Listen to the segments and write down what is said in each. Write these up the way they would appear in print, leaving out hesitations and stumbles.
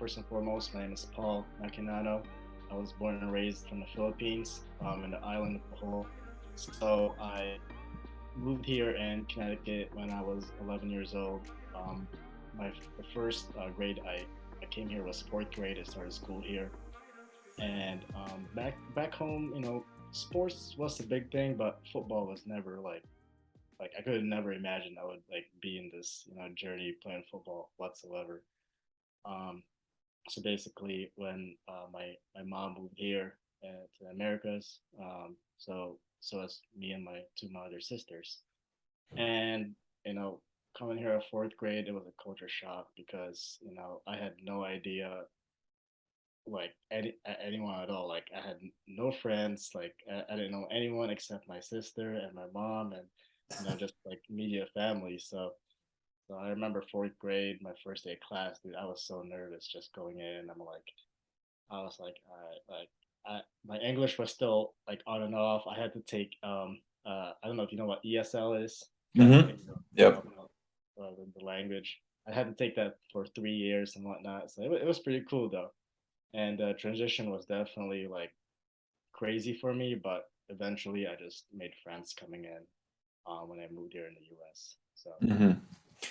first and foremost, my name is Paul Makinano. I was born and raised from the Philippines, in the island of Bohol. So I moved here in Connecticut when I was 11 years old. Um, the first grade I came here was fourth grade. I started school here, and back home, sports was a big thing, but football was never like I could have never imagined I would like be in this journey playing football whatsoever. Um, so basically, when my mom moved here to the Americas, so as me and my two other sisters, and you know, coming here at fourth grade, it was a culture shock because I had no idea like anyone at all. Like I had no friends. Like I didn't know anyone except my sister and my mom, and just like immediate family. So I remember fourth grade, my first day of class, dude. I was so nervous just going in. I was like, all right, like my English was still like on and off. I had to take I don't know if you know what ESL is, kind of Mm-hmm. like Yep. the language. I had to take that for 3 years and whatnot. So it was pretty cool though. And the transition was definitely like crazy for me, but eventually I just made friends coming in when I moved here in the US. So Hmm.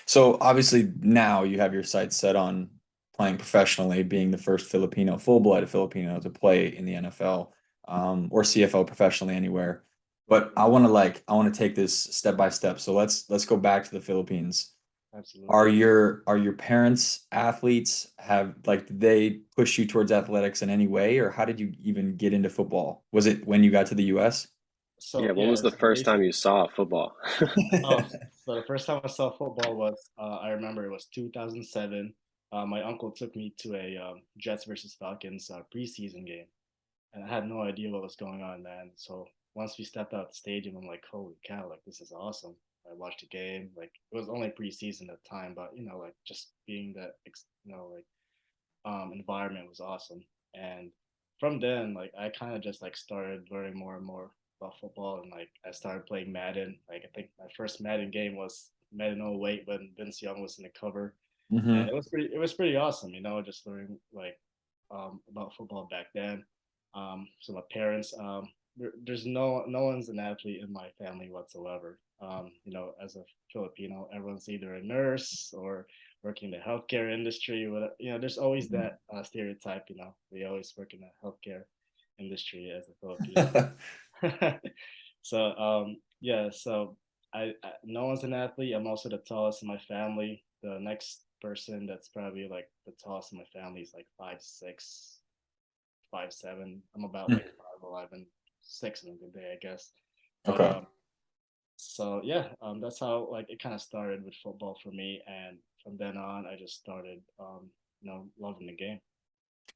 So obviously now you have your sights set on playing professionally, being the first Filipino, full-blooded Filipino to play in the NFL, or CFL professionally anywhere. But I want to take this step by step. So let's go back to the Philippines. absolutely. Are your parents athletes? Have like did they push you towards athletics in any way, or how did you even get into football? Was it when you got to the US? Yeah, So when yeah, was the so first time basically, you saw football? oh, so the first time I saw football was I remember it was 2007. My uncle took me to a Jets versus Falcons preseason game, and I had no idea what was going on, man. So once we stepped out the stadium, I'm like, holy cow, like this is awesome. I watched the game. Like it was only preseason at the time, but like just being that like environment was awesome. And from then, like I kind of just like started learning more and more about football, and like I started playing Madden. Like I think my first Madden game was Madden 08 when Vince Young was in the cover, and Hmm. it was pretty awesome. Just learning like about football back then. So my parents, there's no one's an athlete in my family whatsoever. As a Filipino, everyone's either a nurse or working in the healthcare industry. There's always that stereotype. We always work in the healthcare industry as a Filipino. So no one's an athlete. I'm also the tallest in my family. The next person that's probably like the tallest in my family is like 5'6", 5'7". I'm about like 5'11", 6 in a good day, I guess. But Okay. so yeah, that's how like it kind of started with football for me, and from then on, I just started loving the game.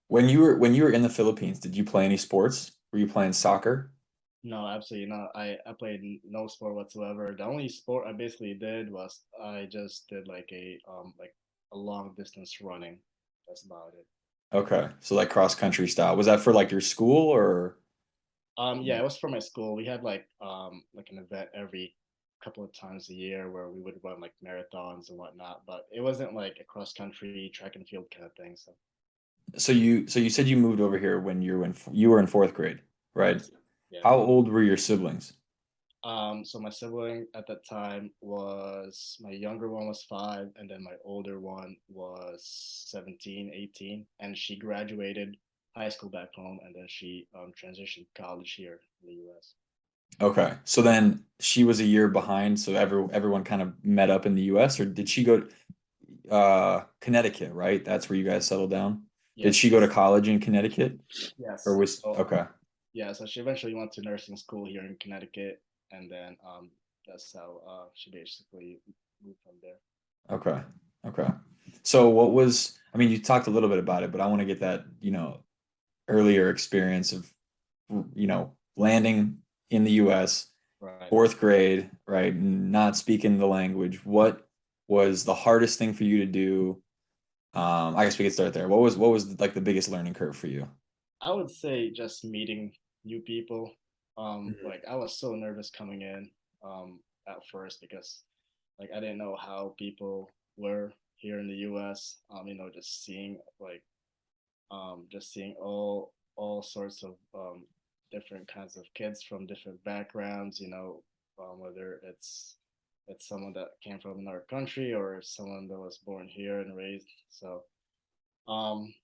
When you were in the Philippines, did you play any sports? Were you playing soccer? No, absolutely not. I played no sport whatsoever. The only sport I basically did was I just did like a long distance running. That's about it. Okay. So like cross country style. Was that for like your school or? Yeah, it was for my school. We had like an event every couple of times a year where we would run like marathons and whatnot, but it wasn't like a cross country track and field kind of thing. So So you said you moved over here when you were in fourth grade, right? yes, yeah. How old were your siblings? So my sibling at that time was my younger one was 5, and then my older one was 17, 18, and she graduated high school back home, and then she transitioned to college here in the U.S. Okay. So then she was a year behind, so everyone kind of met up in the US, or did she go to Connecticut, right? That's where you guys settled down. Did she Yes, go to college in Connecticut or yes. was So okay. yeah, so she eventually went to nursing school here in Connecticut, and then that's how she basically moved from there. Okay. Okay. So what was, I mean, you talked a little bit about it, but I want to get that, earlier experience of, landing in the US, Right. fourth grade, right? Not speaking the language. What was the hardest thing for you to do? I guess we could start there. What was like the biggest learning curve for you? I would say just meeting new people. Mhm. Like I was so nervous coming in at first because like I didn't know how people were here in the US. Just seeing like Just seeing all sorts of different kinds of kids from different backgrounds. Whether it's someone that came from another country or someone that was born here and raised. So um,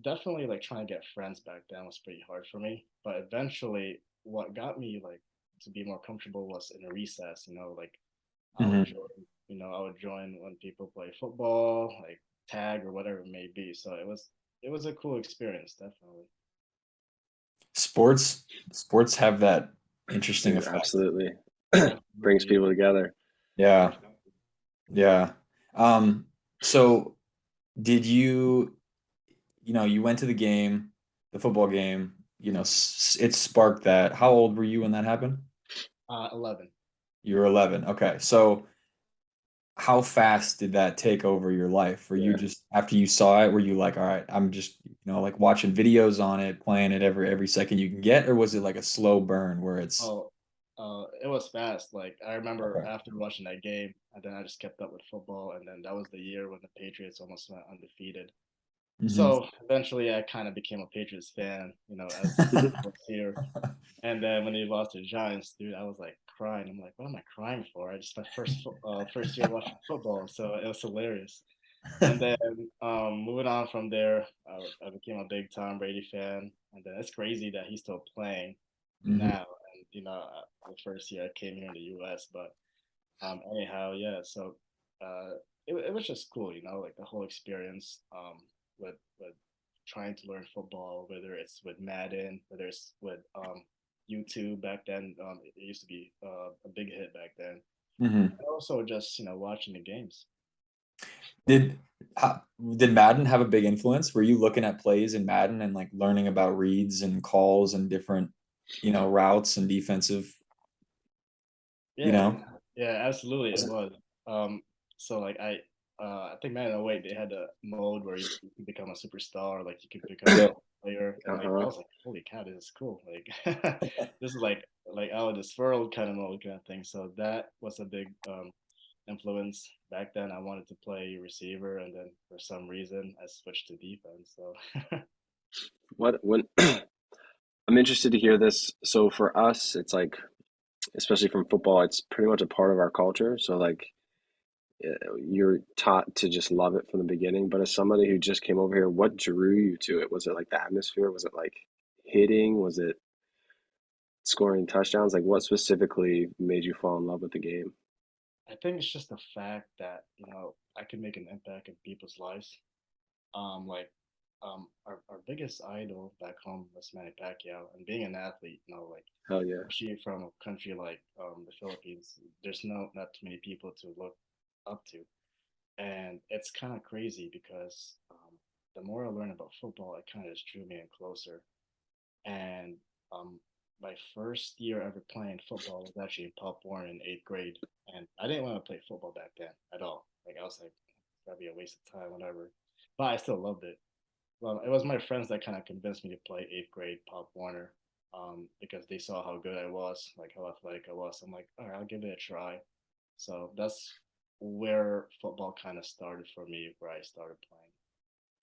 definitely like trying to get friends back then was pretty hard for me. But eventually, what got me like to be more comfortable was in a recess. Like I would Hmm. join. I would join when people play football, like tag or whatever it may be. So it was a cool experience, definitely. Sports have that interesting effect. Absolutely. Brings Absolutely, people together. Yeah, exactly. yeah. Um, so did you, you went to the game, the football game, it sparked that. How old were you when that happened? 11. You were 11. Okay. So how fast did that take over your life? Were you Yeah. just after you saw it, were you like, all right, I'm just, like watching videos on it, playing it every second you can get, or was it like a slow burn where it's Oh, it was fast. Like I remember okay. after watching that game, and then I just kept up with football, and then that was the year when the Patriots almost went undefeated. Hmm. So eventually, I kind of became a Patriots fan, as I was here. And then when they lost to the Giants, dude, I was like crying. I'm like, what am I crying for? I just my first year watching football, so it was hilarious. And then moving on from there, I became a big Tom Brady fan. And then it's crazy that he's still playing Hmm. now. And the first year I came here in the U.S. But anyhow, yeah. So it was just cool, like the whole experience with trying to learn football, whether it's with Madden, whether it's with YouTube back then. It used to be a big hit back then. Hmm. And also just watching the games. Did did Madden have a big influence? Were you looking at plays in Madden and like learning about reads and calls and different, routes and defensive, you Yeah, know? yeah, absolutely, it was. Um, so like I think Madden 08 they had a mode where you could become a superstar, like you could become Yeah. a player, and like I Uh-huh. was like, holy cow, this is cool. Like this is like out of this world kind of mode kind of thing. So that was a big influence back then. I wanted to play receiver, and then for some reason I switched to defense. So What when I'm interested to hear this. So for us, it's like, especially from football, it's pretty much a part of our culture. So like you're taught to just love it from the beginning. But as somebody who just came over here, what drew you to it? Was it like the atmosphere? Was it like hitting? Was it scoring touchdowns? Like what specifically made you fall in love with the game? I think it's just the fact that I can make an impact in people's lives. Like our biggest idol back home was Manny Pacquiao, and being an athlete, like Hell yeah. especially from a country like the Philippines, there's not too many people to look up to, and it's kind of crazy because the more I learn about football, it kind of just drew me in closer. And um, my first year ever playing football was actually in Pop Warner in eighth grade, and I didn't want to play football back then at all. Like I was like, that'd be a waste of time, whatever. But I still loved it. Well, it was my friends that kind of convinced me to play eighth grade Pop Warner, because they saw how good I was, like how athletic I was. I'm like, all right, I'll give it a try. So that's where football kind of started for me, where I started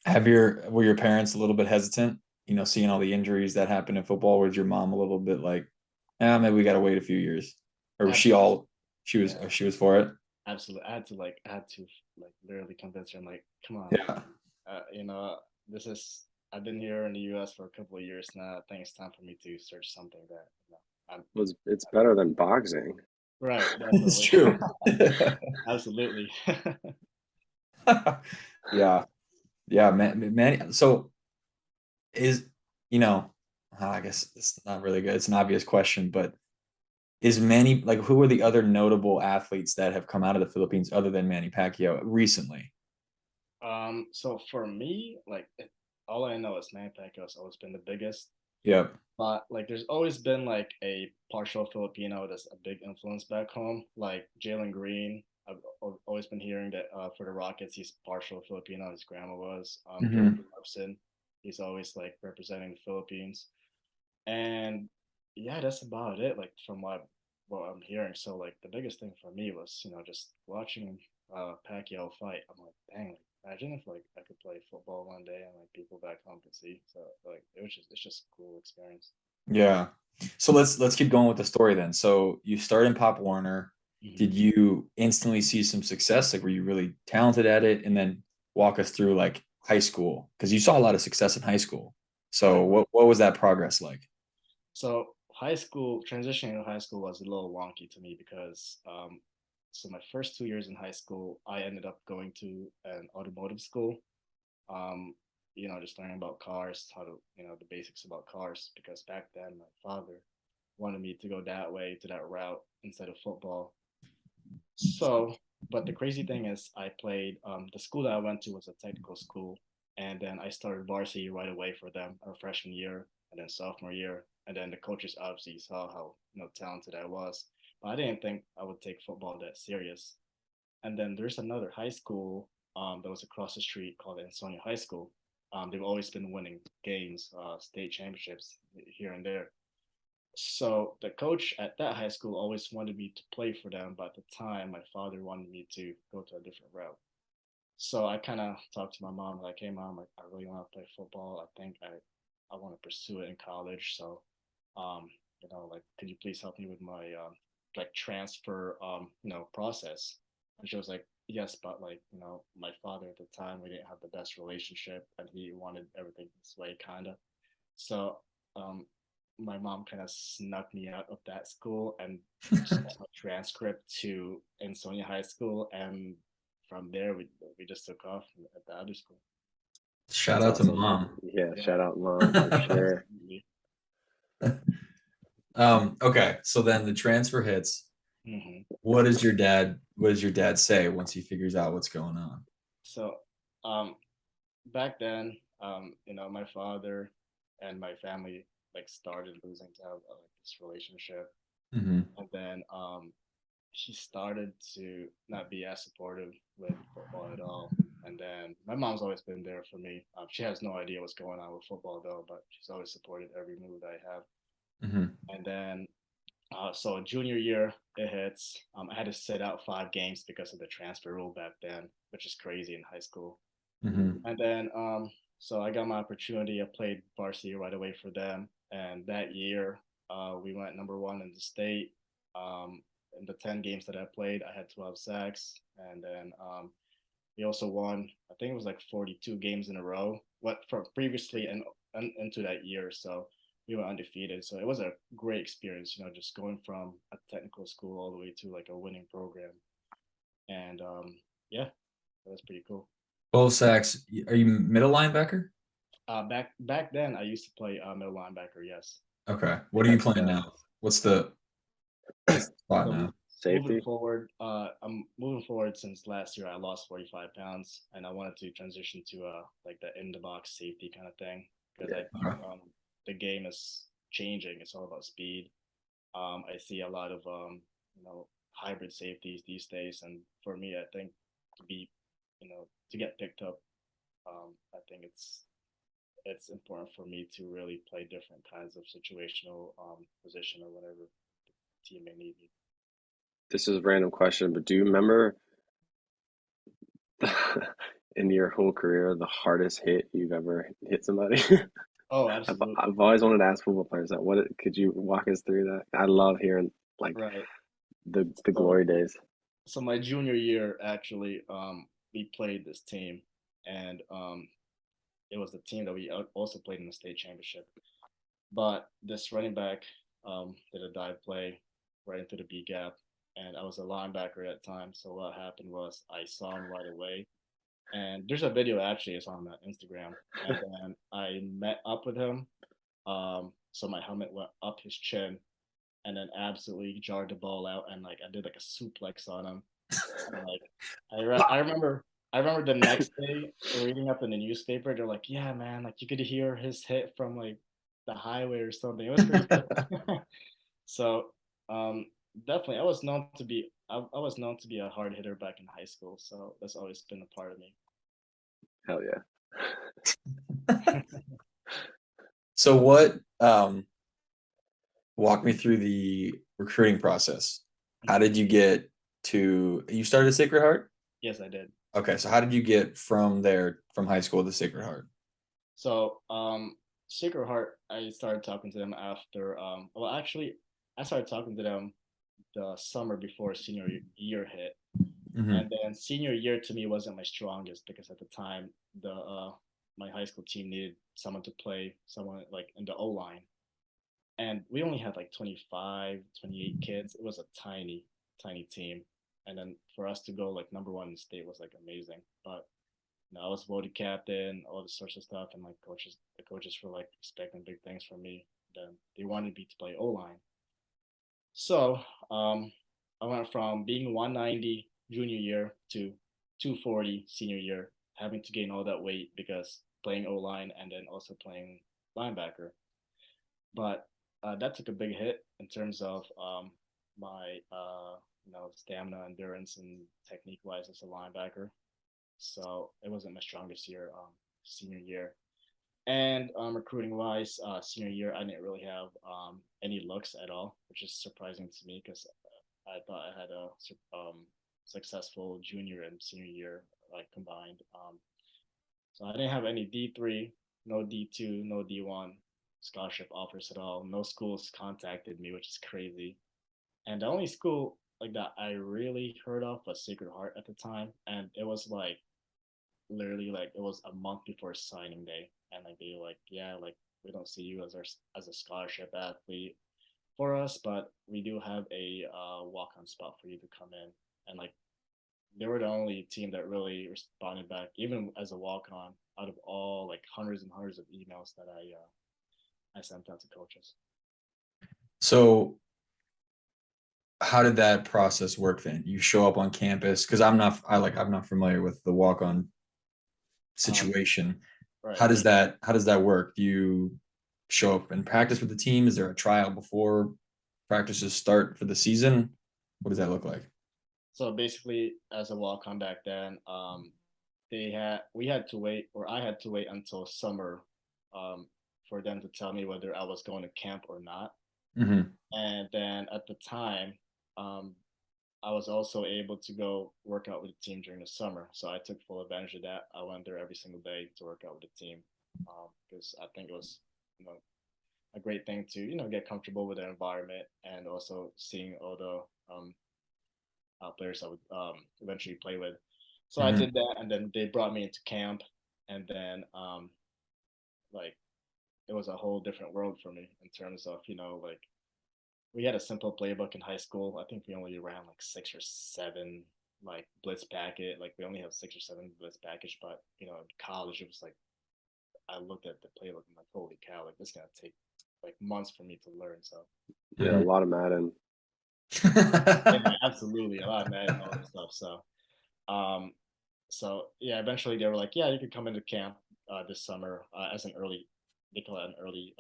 playing. Were your parents a little bit hesitant, seeing all the injuries that happen in football? Was your mom a little bit like, maybe we got to wait a few years? Or was she Absolutely, all yeah, she was for it? absolutely. I had to like literally convince her. I'm like, come on, like, Yeah. this is. I've been here in the U.S. for a couple of years now. I think it's time for me to search something that I'm Was it's better than boxing. right. It's Definitely, true. absolutely. Yeah. Yeah, man. So is, you know, I guess it's not really good. It's an obvious question, but is Manny like who are the other notable athletes that have come out of the Philippines other than Manny Pacquiao recently? So for me, like all I know is Manny Pacquiao's always been the biggest, Yep. but like there's always been like a partial Filipino that's a big influence back home, like Jalen Green. I've always been hearing that for the Rockets, he's partial Filipino. His grandma was. Jordan Hmm. Clarkson, he's always like representing the Philippines, and yeah, that's about it. Like from what I'm hearing. So like the biggest thing for me was just watching Pacquiao fight. I'm like, dang, imagine if like I could play football one day and like people back home could see. So like it's just a cool experience. Yeah. So let's keep going with the story then. So you start in Pop Warner. Hmm. Did you instantly see some success? Like, were you really talented at it? And then walk us through like high school, because you saw a lot of success in high school. So Right. what was that progress like? So high school transitioning to high school was a little wonky to me because so my first 2 years in high school, I ended up going to an automotive school. Um, just learning about cars, how to the basics about cars because back then my father wanted me to go that way to that route instead of football. So, but the crazy thing is, I played. The school that I went to was a technical school, and then I started varsity right away for them our freshman year, and then sophomore year, and then the coaches obviously saw how talented I was, but I didn't think I would take football that serious. And then there's another high school that was across the street called Ansonia High School. They've always been winning games, state championships here and there. So the coach at that high school always wanted me to play for them, but at the time my father wanted me to go to a different route. So I kind of talked to my mom like, "Hey mom, I really want to play football. I think I want to pursue it in college. So, like, could you please help me with my like transfer process?" And she was like, "Yes, but like my father at the time we didn't have the best relationship, and he wanted everything this way, kind of." So um, my mom kind of snuck me out of that school and sent my transcript to Ansonia High School, and from there we just took off at the other school. Shout That's out to awesome. mom. Yeah, Yeah, shout out mom for sure. absolutely. Okay, so then the transfer hits. Hmm. What does your dad say once he figures out what's going on? So um, back then, my father and my family like started losing to have like this relationship, Hmm. and then he started to not be as supportive with football at all. And then my mom's always been there for me. She has no idea what's going on with football though, but she's always supported every move that I have. Hmm. And then, so junior year it hits. I had to sit out 5 games because of the transfer rule back then, which is crazy in high school. Hmm. And then, so I got my opportunity. I played varsity right away for them. And that year, we went number one in the state. Um, in the 10 games that I played, I had 12 sacks. And then we also won, I think it was like 42 games in a row, what from previously and into that year. So we were undefeated. So it was a great experience, just going from a technical school all the way to like a winning program. And yeah, that was pretty cool. 12 sacks. Are you middle linebacker? Back then, I used to play middle linebacker. Yes. Okay. What are you That's playing tough. now? What's the spot So now? moving Safety. forward, I'm moving forward since last year. I lost 45 pounds, and I wanted to transition to like the in the box safety kind of thing because I Yeah. think Okay. the game is changing. It's all about speed. I see a lot of hybrid safeties these days, and for me, I think to be to get picked up, I think it's important for me to really play different kinds of situational position or whatever the team may need me. This is a random question, but do you remember in your whole career the hardest hit you've ever hit somebody? Oh, I've absolutely. I've always wanted to ask football players that. What could you walk us through that? I love hearing like Right. the So, glory days. so my junior year, actually, we played this team, and it was the team that we also played in the state championship. But this running back did a dive play right into the B gap, and I was a linebacker at the time. So what happened was I saw him right away, and there's a video actually. It's on Instagram, and then I met up with him. So my helmet went up his chin, and then absolutely jarred the ball out, and like I did like a suplex on him. And like I remember the next day reading up in the newspaper, they're like, "Yeah, man, like you could hear his hit from like the highway or something." It was pretty cool. So um, definitely, I was known to be a hard hitter back in high school, so that's always been a part of me. Hell yeah. So walk me through the recruiting process. How Mhm. did you get to you started at Sacred Heart? Yes, I did. Okay, so how did you get from high school to Sacred Heart? So, Sacred Heart, I started talking to them after, well, actually, I started talking to them the summer before senior year hit. Hmm. And then senior year to me wasn't my strongest because at the time, my high school team needed someone to play someone like in the O line. And we only had like 25, 28 kids. It was a tiny, tiny team. And then for us to go like number one in the state was like amazing. But I was voted captain, all this sorts of stuff, and like the coaches were like expecting big things from me. Then they wanted me to play O line. So I went from being 190 junior year to 240 senior year, having to gain all that weight because playing O line and then also playing linebacker. But that took a big hit in terms of my stamina, endurance, and technique wise as a linebacker. So it wasn't my strongest year, senior year. And recruiting wise, senior year, I didn't really have any looks at all, which is surprising to me because I thought I had a successful junior and senior year like combined. So I didn't have any D3, no D2, no D1 scholarship offers at all. No schools contacted me, which is crazy. And the only school like that I really heard of was Sacred Heart at the time, and it was like literally like it was a month before signing day, and like they were like, yeah, like we don't see you as a scholarship athlete for us, but we do have a walk on spot for you to come in, and like they were the only team that really responded back, even as a walk on, out of all like hundreds and hundreds of emails that I sent out to coaches. So how did that process work then? You show up on campus because I'm not familiar with the walk on Um, situation. right. How does that work? Do you show up and practice with the team? Is there a trial before practices start for the season? What does that look like? So basically, as a walk on back then, we had to wait, or I had to wait until summer, for them to tell me whether I was going to camp or not. Hmm. And then at the time, um, I was also able to go work out with the team during the summer. So I took full advantage of that. I went there every single day to work out with the team because I think it was, you know, a great thing to, get comfortable with the environment and also seeing all the players I would eventually play with. So I Hmm. did that, and then they brought me into camp, and then like it was a whole different world for me in terms of like we had a simple playbook in high school. I think we only ran like 6 or 7 like blitz packet. Like we only have 6 or 7 blitz package, but in college it was like I looked at the playbook and like, holy cow, like this is gonna take like months for me to learn. So Yeah, a lot of Madden. yeah, absolutely a lot of Madden and all that stuff. Um, so yeah, eventually they were like, yeah, you could come into camp this summer as an early, they call it an early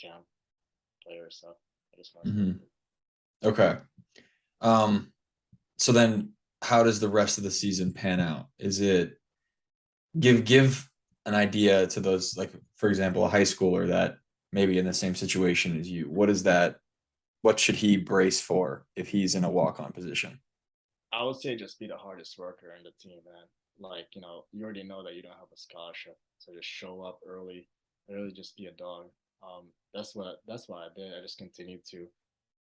camp player. So I just wanted to go. Hmm. Okay. Um, so then how does the rest of the season pan out? Is it give an idea to those, like for example a high schooler that maybe in the same situation as you, what should he brace for if he's in a walk-on position? I would say just be the hardest worker in the team, man. Like, you already know that you don't have a scholarship, so just show up early, really just be a dog. That's what I did. I just continued to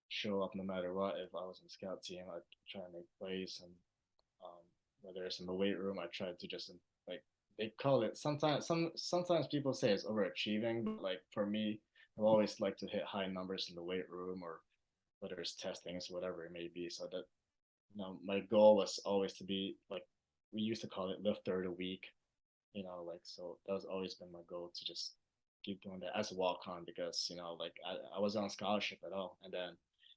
show up no matter what. If I was in the scout team, I try to make plays, and um, whether it's in the weight room, I tried to just like they call it sometimes people say it's overachieving, but like for me, I've always liked to hit high numbers in the weight room or whether it's testings, whatever it may be. So that my goal was always to be like we used to call it lifter of the week. Like so that was always been my goal to just keep doing that as a walk on because like I was on scholarship at all, and then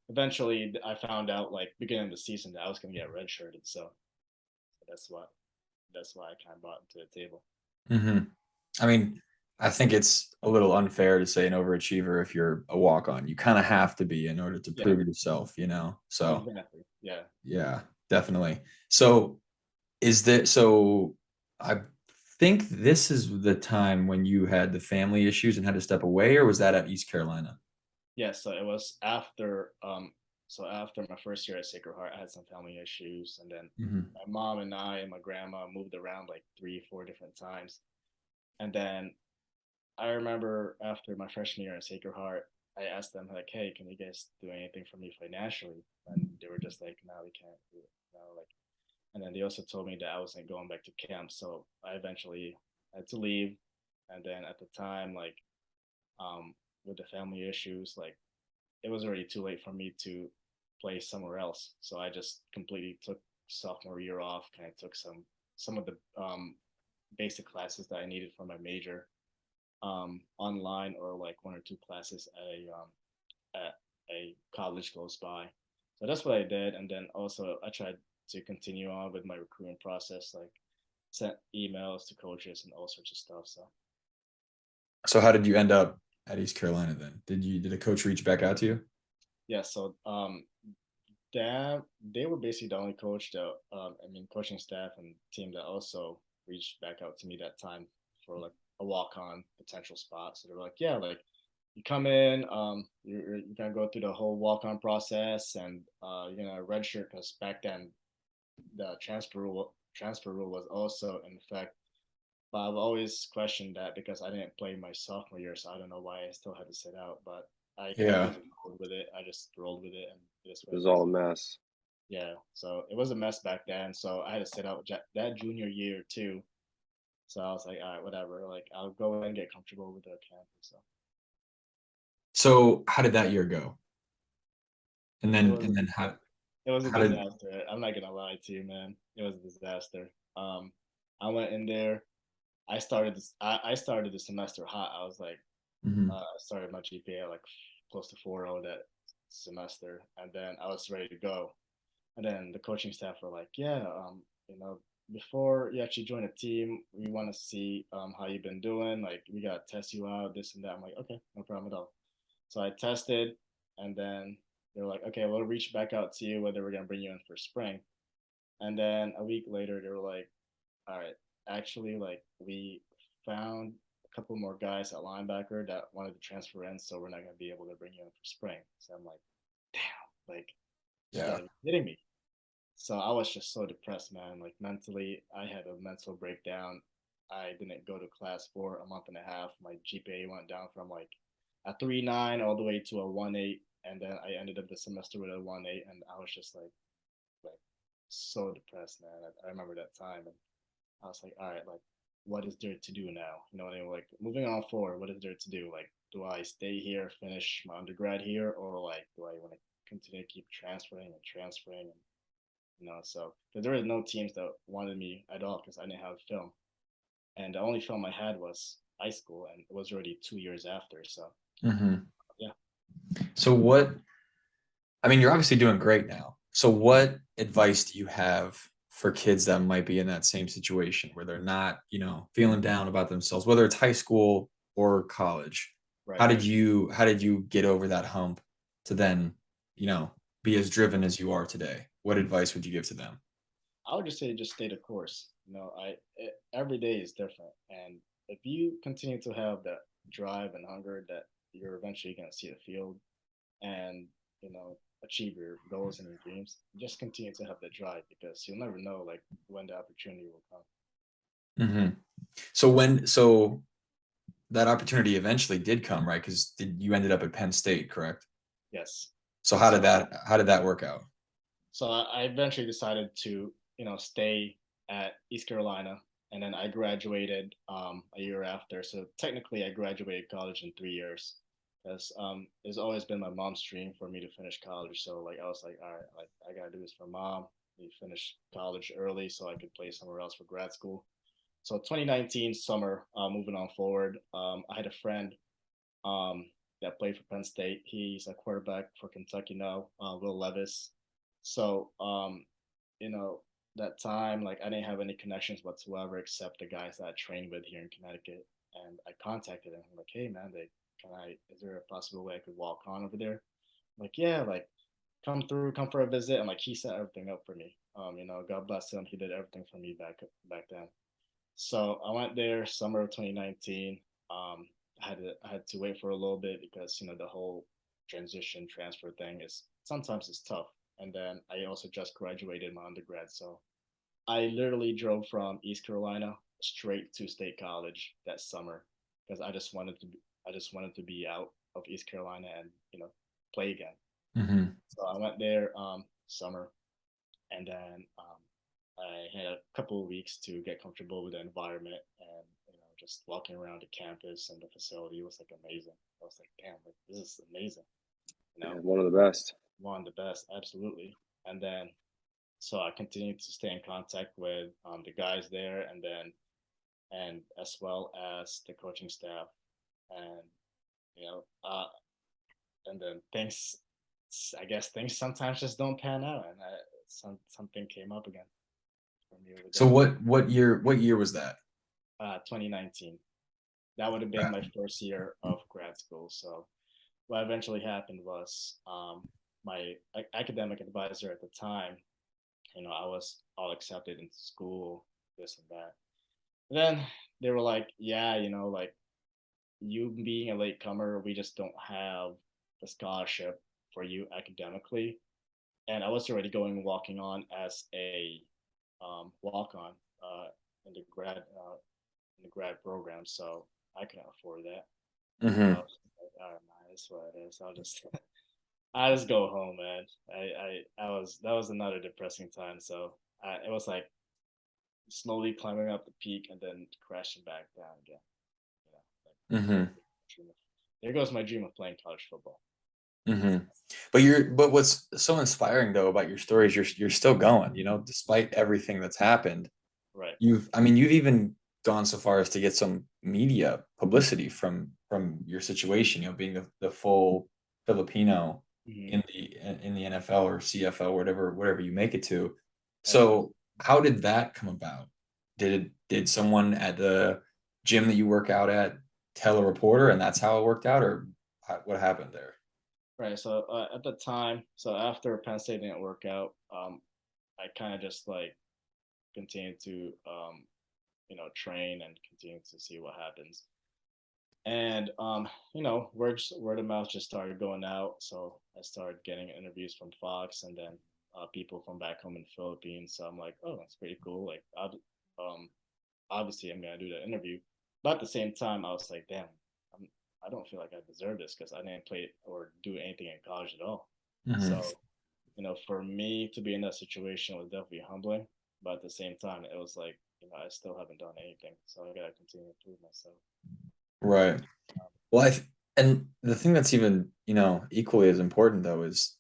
eventually I found out like beginning of the season that I was gonna get redshirted. So that's why I kind of brought it to the table. Hmm. I mean, I think it's a little unfair to say an overachiever if you're a walk-on. You kind of have to be in order to Yeah, prove yourself. So exactly. Yeah. yeah, definitely. So so I think this is the time when you had the family issues and had to step away, or was that at East Carolina? Yeah, so it was after So after my first year at Sacred Heart, I had some family issues, and then Hmm. my mom and I and my grandma moved around like 3, 4 different times. And then I remember after my freshman year at Sacred Heart, I asked them like, "Hey, can you guys do anything for me financially?" And they were just like, "No, we can't do it." Like, and then they also told me that I wasn't going back to camp, so I eventually had to leave. And then at the time, like, with the family issues, like, it was already too late for me to play somewhere else. So I just completely took sophomore year off, kind of took some of the basic classes that I needed for my major online, or like 1 or 2 classes at a college close by. So that's what I did, and then also I tried to continue on with my recruiting process, like sent emails to coaches and all sorts of stuff. So So how did you end up at East Carolina then? Did a coach reach back out to you? yeah, so that they were basically the only coach that I mean, coaching staff and team that also reached back out to me that time for like a walk on potential spot. So they were like, yeah, like you come in, you're gonna go through the whole walk on process, and you're gonna redshirt, because back then the transfer rule was also in effect. But I've always questioned that because I didn't play my sophomore year, so I don't know why I still had to sit out. But I Yeah. just rolled with it. I just rolled with it, and it is It what was it is. all a mess. Yeah, so it was a mess back then. So I had to sit out that junior year too. So I was like, all right, whatever. Like I'll go and get comfortable with the campus. So So how did that year go? And it then was and then it was a how did disaster. I'm not gonna lie to you, man. It was a disaster. I went in there. I started the semester hot. I was like, Mhm. I started my GPA like close to 4.0 that semester, and then I was ready to go. And then the coaching staff were like, yeah, you know, before you actually join a team, we want to see how you've been doing. Like, we got to test you out, this and that. I'm like, okay, no problem at all. So I tested, and then they're like, okay, we'll reach back out to you whether we're going to bring you in for spring. And then a week later, they were like, all right, actually, like, we found a couple more guys at linebacker that wanted to transfer in, so we're not going to be able to bring you in for spring. So I'm like, damn, like, you got Yeah. to be kidding me. So I was just so depressed, man. Like mentally, I had a mental breakdown. I didn't go to class for a month and a half. My GPA went down from like a 3.9 all the way to a 1.8, and then I ended up the semester with a 1.8, and I was just like so depressed, man. I remember that time, and I was like, all right, like what is there to do now? You know what I mean? Like moving on forward, what is there to do? Like, do I stay here, finish my undergrad here, or like do I want to continue to keep transferring and transferring and so because there were no teams that wanted me at all because I didn't have film, and the only film I had was high school, and it was already 2 years after. So Mhm. yeah, So I mean, you're obviously doing great now. So what advice do you have for kids that might be in that same situation where they're not, feeling down about themselves, whether it's high school or college? right. How did you get over that hump to then, be as driven as you are today? What advice would you give to them? I would just say just stay the course. Every day is different, and if you continue to have that drive and hunger, that you're eventually gonna see the field and achieve your goals and your dreams. Just continue to have that drive because you'll never know like when the opportunity will come. Hmm. So that opportunity eventually did come, right? Because you ended up at Penn State, correct? Yes. So how So did that work out? So I eventually decided to, stay at East Carolina, and then I graduated a year after. So technically, I graduated college in 3 years, because it's always been my mom's dream for me to finish college. So like I was like, all right, like I gotta do this for mom. We finish college early so I could play somewhere else for grad school. So 2019 summer, moving on forward, I had a friend um, that played for Penn State. He's a quarterback for Kentucky now, Will Levis. So, you know, that time, like I didn't have any connections whatsoever except the guys that I trained with here in Connecticut. And I contacted him. I'm like, hey man, is there a possible way I could walk on over there? I'm like, yeah, like come through, come for a visit. And like he set everything up for me. God bless him. He did everything for me back then. So I went there summer of 2019. I had to wait for a little bit because the whole transition transfer thing is sometimes it's tough. And then I also just graduated my undergrad, so I literally drove from East Carolina straight to State College that summer because I just wanted to be out of East Carolina and play again. Hmm. So I went there summer, and then I had a couple of weeks to get comfortable with the environment, and just walking around the campus and the facility was like amazing. I was like, damn, like, this is amazing. You Yeah, know, one of the best. one of the best, absolutely. And then so I continued to stay in contact with the guys there, and as well as the coaching staff, and you know, uh, and then things. I guess things sometimes just don't pan out, and something came up again for me over So there. what year was that? 2019. That would have been my first year of grad school. So what eventually happened was my academic advisor at the time, I was all accepted into school, this and that. And then they were like, yeah, like you being a latecomer, we just don't have the scholarship for you academically. And I was already walking on as a walk on in the grad program, so I couldn't afford that. So I Hmm. was like, all right, man, that's what it is. I'll just I just go home, man. I was that was another depressing time. So it was like slowly climbing up the peak and then crashing back down again. Like Hmm. there goes my dream of playing college football. Hmm. But what's so inspiring though about your story is you're still going, despite everything that's happened. Right. You've even gone so far as to get some media publicity from your situation, being the full Filipino Mm-hmm. in the NFL or CFL, whatever you make it to. Absolutely. So how did that come about? Did someone at the gym that you work out at tell a reporter and that's how it worked out, or what happened there? Right. So at the time, so after Penn State didn't work out, I kind of just like continued to train and continue to see what happens. And word of mouth just started going out. So I started getting interviews from Fox, and then people from back home in the Philippines. So I'm like, oh, that's pretty cool. Like, um, obviously I'm gonna do the interview, but at the same time, I was like, damn, I'm, I don't feel like I deserve this because I didn't play or do anything in college at all. Hmm. So for me to be in that situation was definitely humbling. But at the same time, it was like, I still haven't done anything, so I gotta continue to prove myself. Right. Well, and the thing that's even, equally as important though is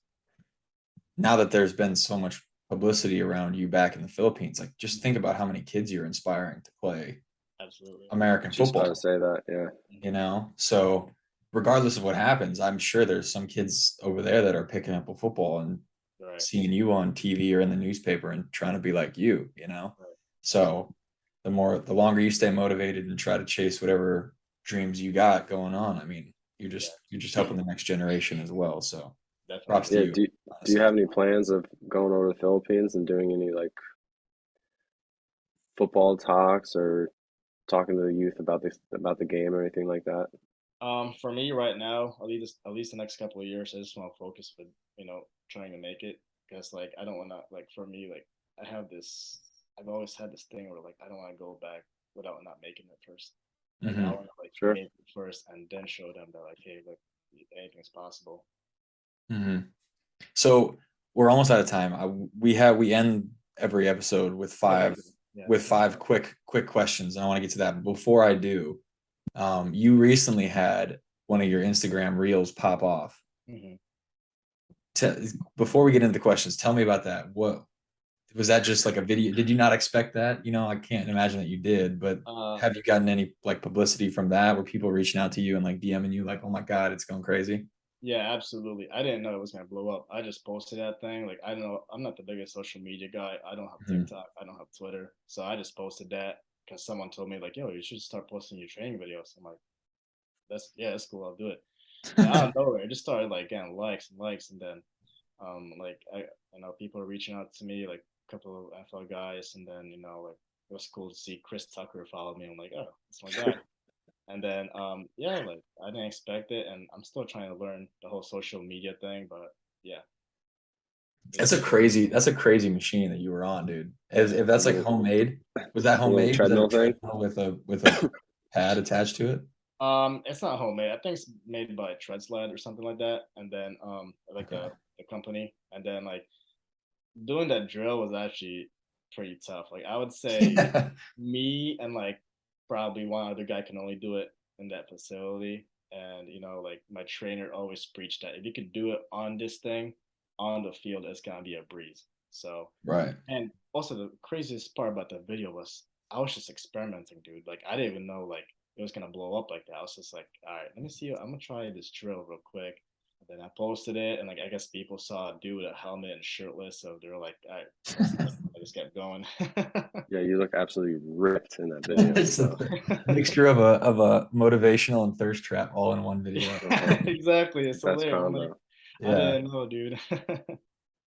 now that there's been so much publicity around you back in the Philippines, like just think about how many kids you're inspiring to play Absolutely. American Just about to football, say that. Yeah. So regardless of what happens, I'm sure there's some kids over there that are picking up a football and Right. seeing you on TV or in the newspaper and trying to be like you. Right. So the longer you stay motivated and try to chase whatever dreams you got going on, I mean, Yeah. you're just helping the next generation as well. So props Definitely. to Yeah. you, Do you honestly. have any plans of going over to the Philippines and doing any like football talks or talking to the youth about the game or anything like that? For me right now, at least the next couple of years, I just want to focus with trying to make it because like I don't want to like for me like I've always had this thing where like I don't want to go back without not making it first. Like I Hmm. want to like Sure. make it first and then show them that like hey look anything's possible. Hmm. So we're almost out of time. We end every episode with Okay, five good. Yeah. with five quick questions, and I want to get to that. But before I do, you recently had one of your Instagram reels pop off. Hmm. Before we get into the questions, tell me about that. What was that? Just like a video? Did you not expect that? I can't imagine that you did. But have you gotten any like publicity from that? Were people reaching out to you and like DMing you like, "Oh my God, it's going crazy"? Yeah, absolutely. I didn't know it was gonna blow up. I just posted that thing. Like I don't know, I'm not the biggest social media guy. I don't have Mhm. TikTok. I don't have Twitter. So I just posted that because someone told me like, yo, you should start posting your training videos. I'm like, that's cool. I'll do it. And out of nowhere, it just started like getting likes and likes, and then like people are reaching out to me, like a couple of NFL guys, and then like it was cool to see Chris Tucker follow me. I'm like, oh, that's my guy. And then yeah, like I didn't expect it, and I'm still trying to learn the whole social media thing, but yeah. That's a crazy machine that you were on, dude. If that's like homemade, was that The little homemade? Was that a treadmill thing. treadmill with a pad attached to it? It's not homemade. I think it's made by Treadsled or something like that, and then like Okay. the company, and then like doing that drill was actually pretty tough. Like I would say me and like probably one other guy can only do it in that facility. And like my trainer always preached that if you could do it on this thing on the field, it's gonna be a breeze. So, Right. and also the craziest part about the video was I was just experimenting, dude. Like I didn't even know like it was gonna blow up like that. I was just like, all right, let me see. I'm gonna try this drill real quick. And then I posted it, and like I guess people saw a dude with a helmet and shirtless, so they were like, all right, I just kept going. Yeah, you look absolutely ripped in that video. It's a mixture of a motivational and thirst trap all in one video. Exactly. It's Best hilarious. I'm like, combo. I Yeah. didn't know, dude.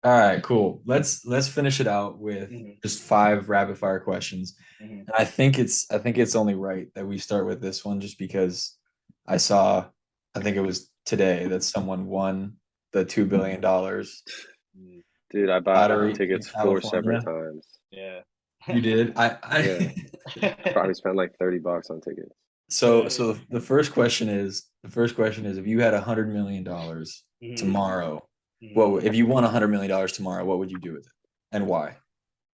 All right, cool. Let's finish it out with Mhm, just 5 rapid fire questions. mhm. And I think it's only right that we start with this one just because I think it was today that someone won the $2 billion Dude, I bought lottery in tickets 4 separate California. times. Yeah. You did? Yeah, I probably spent like $30 on tickets. So the first question is if you had $100 million Mhm, tomorrow, mhm. if you won $100 million tomorrow, what would you do with it and why?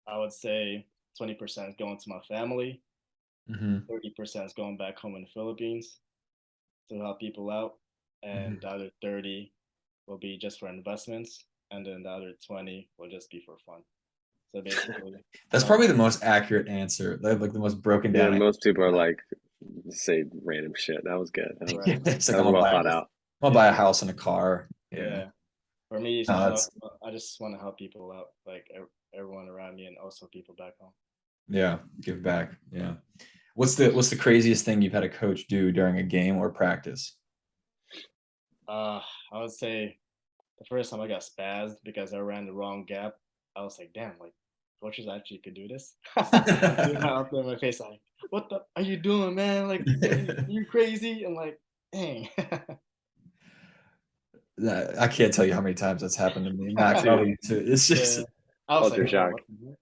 I would say 20% is going to my family, Hmm. 30% is going back home in the Philippines to help people out, and the other 30 will be just for investments, and then the other 20 will just be for fun. So basically, That's um, probably the most accurate answer. Like the most broken Yeah, down most people are like, say random shit. That was good. right. it's like That was well thought out. I'm gonna buy a house and a car. Yeah. Yeah. For me, it's No, more that's I just want to help people out, like everyone around me, and also people back home. yeah, give back. Yeah. What's the craziest thing you've had a coach do during a game or practice? I would say the first time I got spazzed because I ran the wrong gap, I was like, damn, like coaches actually could do this. You know, up there in my face, like, what the are you doing, man? Like, you crazy? I'm like, dang. I can't tell you how many times that's happened to me. Matt Dude, probably too. It's just Yeah. I was like, culture oh, shock. what the heck?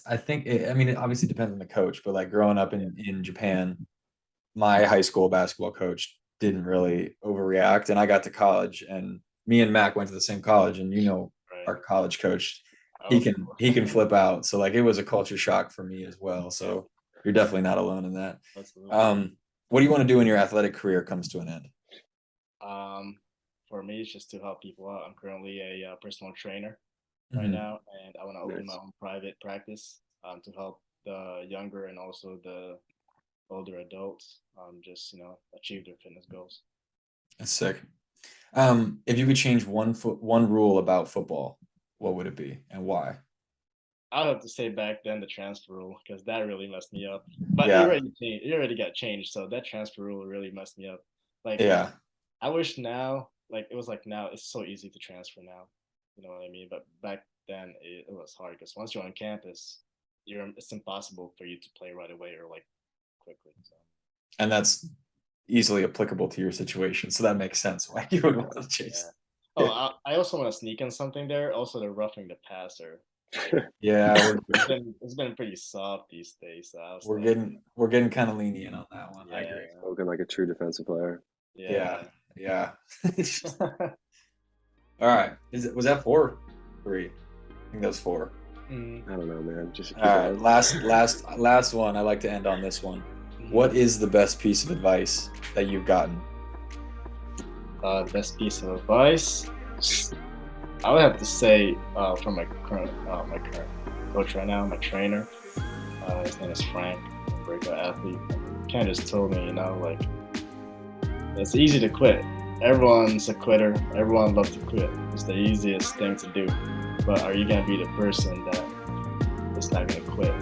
I think I mean it obviously depends on the coach, but like growing up Yeah, in Japan, my high school basketball coach didn't really overreact, and I got to college, and me and Mac went to the same college, and right. our college coach, I he was can like, he can flip out. So like it was a culture shock for me as well. yeah, So you're definitely not alone in that. absolutely. What do you want to do when your athletic career comes to an end? Um, for me, it's just to help people out. I'm currently a personal trainer right Mhm. now, and I want to open my Nice. own private practice to help the younger and also the older adults just achieve their fitness goals. That's sick. If you could change one rule about football, what would it be and why? I would have to say back then the transfer rule because that really messed me up. But Yeah, it already got changed, so that transfer rule really messed me up. Like yeah, I wish now, like it was like now it's so easy to transfer now. You know what I mean? But back then it was hard because once you're on campus, it's impossible for you to play right away or like quickly. So and that's easily applicable to your situation, so that makes sense why you would want to yeah. chase. Oh, I also want to sneak in something there. Also, the roughing the passer. Like Yeah, it's been pretty soft these days. So I was we're like, getting kind of lenient on that one. I agree. yeah, Spoken like a true defensive player. Yeah, yeah. yeah. All right. Was that 4? 3? I think that was 4. Mm, I don't know, man. Just keep All right. going. Last one. I like to end on this one. What is the best piece of advice that you've gotten? best piece of advice? I would have to say from my current coach right now, my trainer. His name is Frank, a very good athlete. He kind of just told me, like it's easy to quit. Everyone's a quitter. Everyone loves to quit. It's the easiest thing to do. But are you gonna be the person that is not gonna quit?